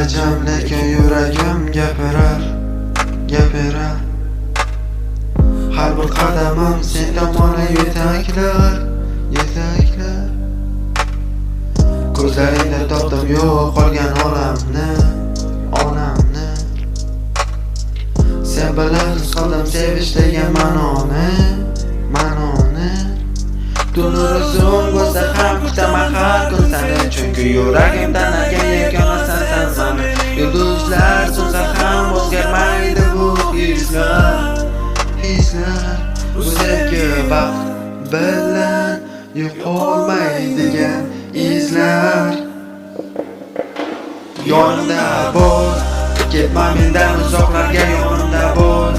jim lekin yuragim gapirar har bir qadamim sen tomon yetaklar ko'zlaringda topdim yo'q qolgan onamni sen bilan his qildim sevish degan ma'noni Tunur uzun bo'lsa ham kutaman har kun seni chunki yuragimdan agar yagona sensan mani yulduzlar so'nsa ham o'zgarmaydi bu hislar bu sevgi vaqt bilan yo'qolmaydigan izlar yonimda bo'l ketma mendan uzoqlarga yonimda bo'l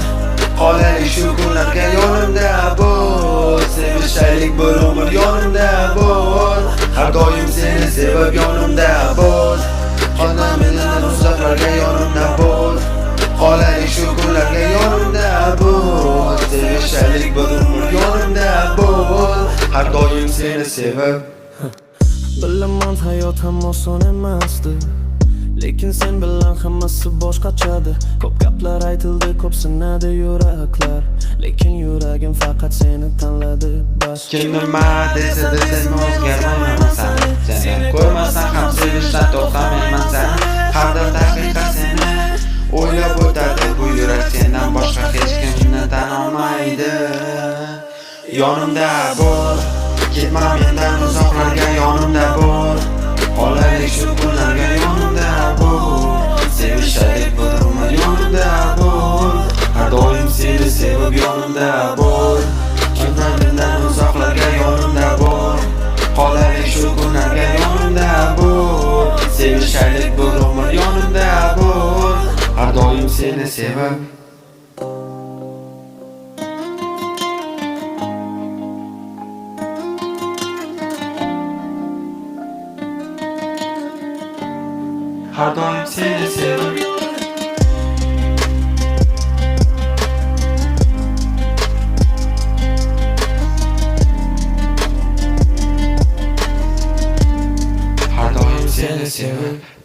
qolaylik shu kunlarga yonimda bo'l sevishaylik bir umr yonimda bo'l har doim seni sevib yonimda bo'l qolma mendan uzoqlarga yonimda bo'l qolaylik shu kunlarga yonimda bo'l sevishaylik bir umr yonimda bo'l har doim seni sevib Bilaman hayot ham oson emasdi lekin sen bilan hammasi boshqachadi ko'p gaplar aytildi ko'p sinadi yuraklar lekin yuragim faqat seni tanladi bas kim nima desa sen o'zgarmayman seni ko'rmasam ham sevishdan to'xtamayman seni har daqiqa seni o'ylab o'tadi bu yurak sendan boshqa hech kimni tanolmaydi yonimda bo'l ketma mendan uzoqlarga yonimda bo'l qolaylik shu kunlarga yonimda bo'l sevishaylik bir umr yonimda bo'l har doim seni sevib yonimda bo'l ketma mendan uzoqlarga yonimda bo'l qolaylik shu kunlarga yonimda bo'l sevishaylik bir umr yonimda bo'l har doim seni sevib har doim seni sevib har doim seni sevib